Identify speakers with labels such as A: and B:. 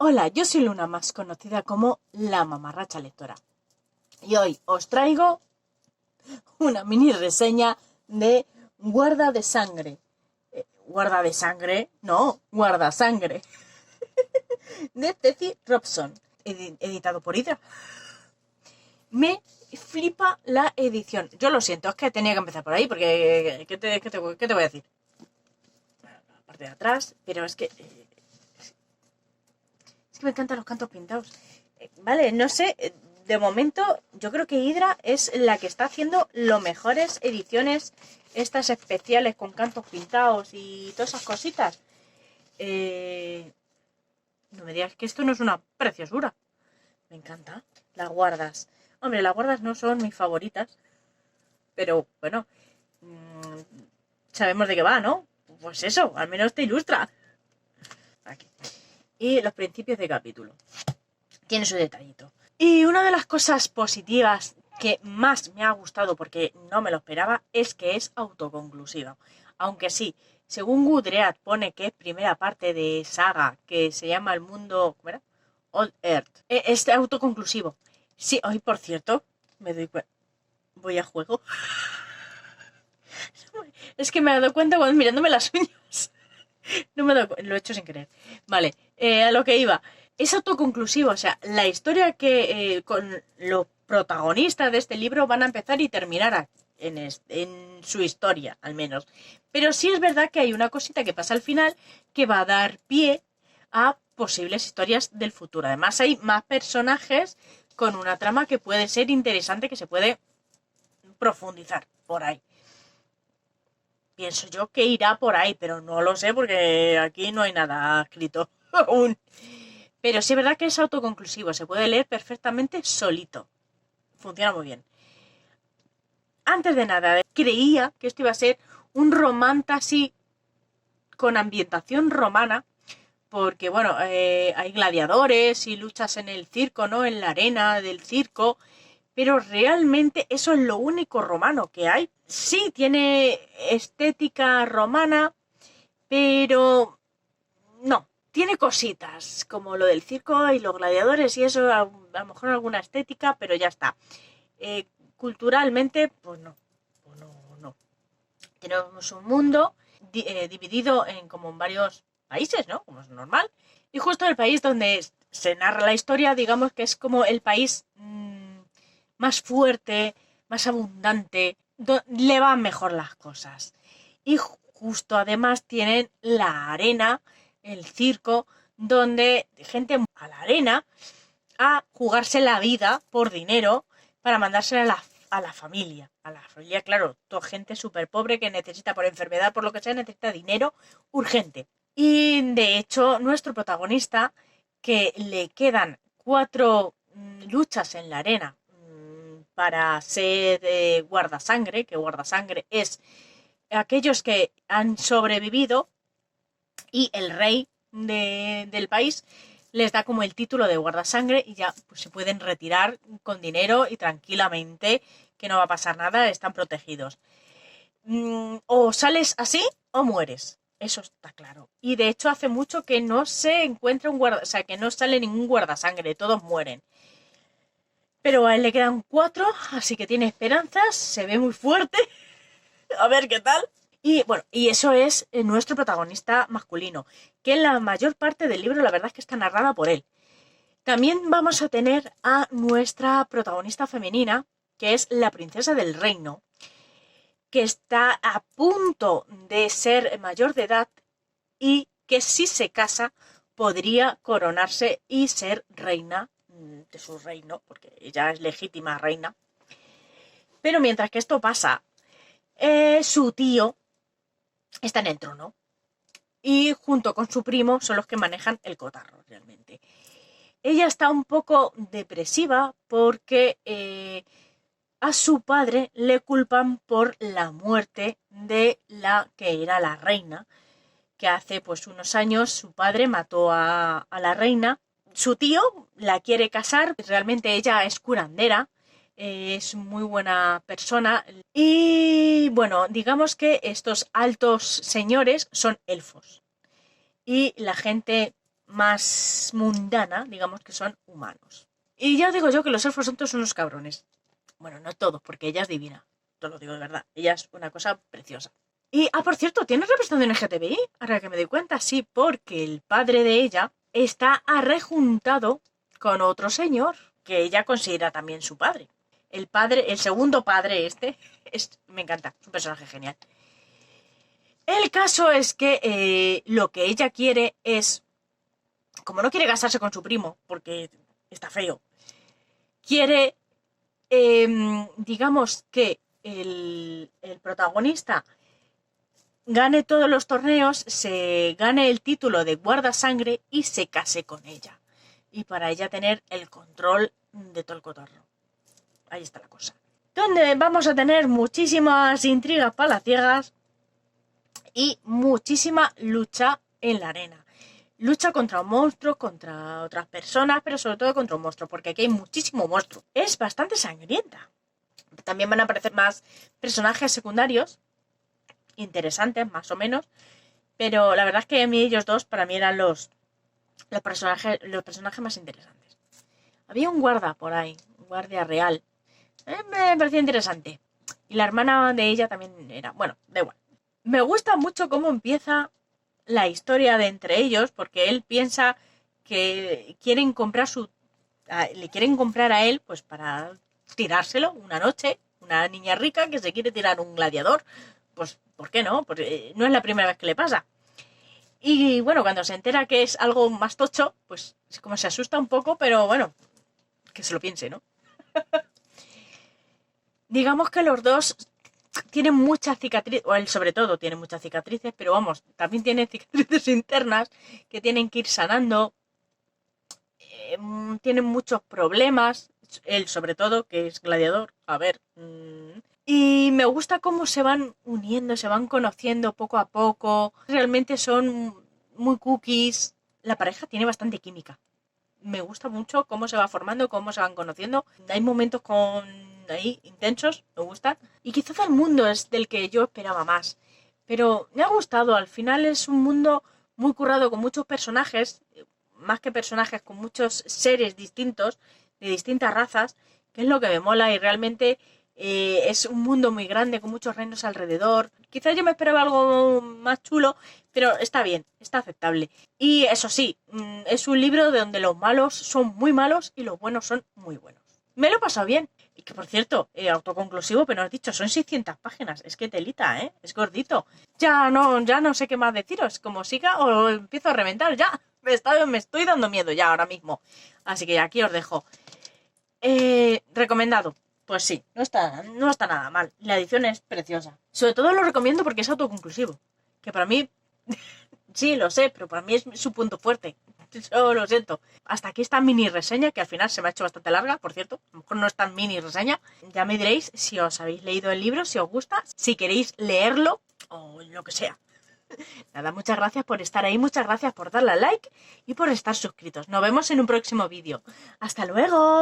A: Hola, yo soy Luna, más conocida como la mamarracha lectora. Y hoy os traigo una mini reseña de Guarda de Sangre. ¿Guarda de Sangre? No, Guarda Sangre. De Teddy Robson, editado por Hydra. Me flipa la edición. Yo lo siento, es que tenía que empezar por ahí, porque ¿qué te voy a decir? La parte de atrás, pero es que me encantan los cantos pintados. Vale, no sé, de momento yo creo que Hydra es la que está haciendo las mejores ediciones estas especiales con cantos pintados y todas esas cositas. No me digas que esto no es una preciosura. Me encanta. Las guardas. Hombre, las guardas no son mis favoritas, pero bueno, sabemos de qué va, ¿no? Pues eso, al menos te ilustra. Aquí. Y los principios de capítulo. Tiene su detallito. Y una de las cosas positivas que más me ha gustado, porque no me lo esperaba, es que es autoconclusiva. Aunque sí, según Goodreads pone que es primera parte de saga, que se llama El Mundo... ¿Cómo era? Old Earth. Es autoconclusivo. Sí, hoy por cierto, me doy cuenta... Voy a juego. Es que me he dado cuenta cuando mirándome las uñas. No me he dado cuenta, lo he hecho sin querer. Vale, a lo que iba. Es autoconclusivo, o sea, la historia que con los protagonistas de este libro van a empezar y terminar en su historia, al menos. Pero sí es verdad que hay una cosita que pasa al final que va a dar pie a posibles historias del futuro. Además hay más personajes con una trama que puede ser interesante, que se puede profundizar por ahí. Pienso yo que irá por ahí, pero no lo sé porque aquí no hay nada escrito aún. Pero sí es verdad que es autoconclusivo, se puede leer perfectamente solito. Funciona muy bien. Antes de nada, creía que esto iba a ser un romantasy con ambientación romana, porque bueno, hay gladiadores y luchas en el circo, ¿no? En la arena del circo, pero realmente eso es lo único romano que hay. Sí, tiene estética romana, pero no. Tiene cositas, como lo del circo y los gladiadores y eso, a lo mejor alguna estética, pero ya está. Culturalmente, pues no. Tenemos un mundo dividido en como en varios países, ¿no? Como es normal. Y justo el país donde se narra la historia, digamos que es como el país más fuerte, más abundante, le van mejor las cosas. Y justo además tienen la arena, el circo, donde gente a la arena a jugarse la vida por dinero para mandársela a la familia. A la familia, claro, toda gente súper pobre que necesita por enfermedad, por lo que sea, necesita dinero urgente. Y de hecho, nuestro protagonista, que le quedan 4 luchas en la arena para ser guardasangre, que guardasangre es aquellos que han sobrevivido y el rey del país les da como el título de guardasangre y ya pues, se pueden retirar con dinero y tranquilamente, que no va a pasar nada, están protegidos. O sales así o mueres. Eso está claro. Y de hecho hace mucho que no se encuentra o sea, que no sale ningún guardasangre, todos mueren. Pero a él le quedan 4, así que tiene esperanzas, se ve muy fuerte. A ver qué tal. Y bueno, y eso es nuestro protagonista masculino, que en la mayor parte del libro la verdad es que está narrada por él. También vamos a tener a nuestra protagonista femenina, que es la princesa del reino, que está a punto de ser mayor de edad y que si se casa podría coronarse y ser reina de su reino, porque ella es legítima reina. Pero mientras que esto pasa, su tío está en el trono y junto con su primo son los que manejan el cotarro realmente. Ella está un poco depresiva porque a su padre le culpan por la muerte de la que era la reina, que hace pues unos años su padre mató a la reina. Su tío la quiere casar, realmente ella es curandera, es muy buena persona y bueno, digamos que estos altos señores son elfos y la gente más mundana, digamos que son humanos. Y ya digo yo que los elfos son todos unos cabrones. Bueno, no todos, porque ella es divina. Te lo digo de verdad. Ella es una cosa preciosa. Y, por cierto, ¿tiene representación en LGTBI? Ahora que me doy cuenta, sí, porque el padre de ella está arrejuntado con otro señor que ella considera también su padre. El segundo padre me encanta, es un personaje genial. El caso es que lo que ella quiere es, como no quiere casarse con su primo, porque está feo, quiere, digamos que el protagonista gane todos los torneos, se gane el título de guardasangre y se case con ella. Y para ella tener el control de todo el cotorro. Ahí está la cosa. Donde vamos a tener muchísimas intrigas palaciegas y muchísima lucha en la arena. Lucha contra un monstruo, contra otras personas, pero sobre todo contra un monstruo, porque aquí hay muchísimo monstruo. Es bastante sangrienta. También van a aparecer más personajes secundarios, interesantes más o menos, pero la verdad es que a mí ellos dos para mí eran los personajes más interesantes. Había un guarda por ahí, un guardia real, me parecía interesante, y la hermana de ella también era, bueno, da igual. Me gusta mucho cómo empieza la historia de entre ellos, porque él piensa que le quieren comprar a él pues para tirárselo una noche, una niña rica que se quiere tirar un gladiador. Pues, ¿por qué no? Porque no es la primera vez que le pasa. Y bueno, cuando se entera que es algo más tocho, pues es como se asusta un poco, pero bueno, que se lo piense, ¿no? Digamos que los dos tienen muchas cicatrices, o él sobre todo tiene muchas cicatrices, pero vamos, también tiene cicatrices internas que tienen que ir sanando. Tienen muchos problemas, él sobre todo, que es gladiador, a ver... Y me gusta cómo se van uniendo, se van conociendo poco a poco. Realmente son muy cookies. La pareja tiene bastante química. Me gusta mucho cómo se va formando, cómo se van conociendo. Hay momentos ahí intensos, me gustan. Y quizás el mundo es del que yo esperaba más. Pero me ha gustado. Al final es un mundo muy currado con muchos personajes. Más que personajes, con muchos seres distintos, de distintas razas. Que es lo que me mola y realmente... es un mundo muy grande con muchos reinos alrededor. Quizás yo me esperaba algo más chulo, pero está bien, está aceptable. Y eso sí, es un libro donde los malos son muy malos y los buenos son muy buenos. Me lo he pasado bien. Y que por cierto, autoconclusivo, pero no has dicho, son 600 páginas. Es que telita, es gordito. Ya no sé qué más deciros. Como siga o empiezo a reventar ya. Me estoy dando miedo ya ahora mismo. Así que aquí os dejo. Recomendado. Pues sí, no está nada mal. La edición es preciosa. Sobre todo lo recomiendo porque es autoconclusivo. Que para mí, sí, lo sé, pero para mí es su punto fuerte. Yo lo siento. Hasta aquí esta mini reseña, que al final se me ha hecho bastante larga, por cierto. A lo mejor no es tan mini reseña. Ya me diréis si os habéis leído el libro, si os gusta, si queréis leerlo o lo que sea. Nada, muchas gracias por estar ahí, muchas gracias por darle a like y por estar suscritos. Nos vemos en un próximo vídeo. ¡Hasta luego!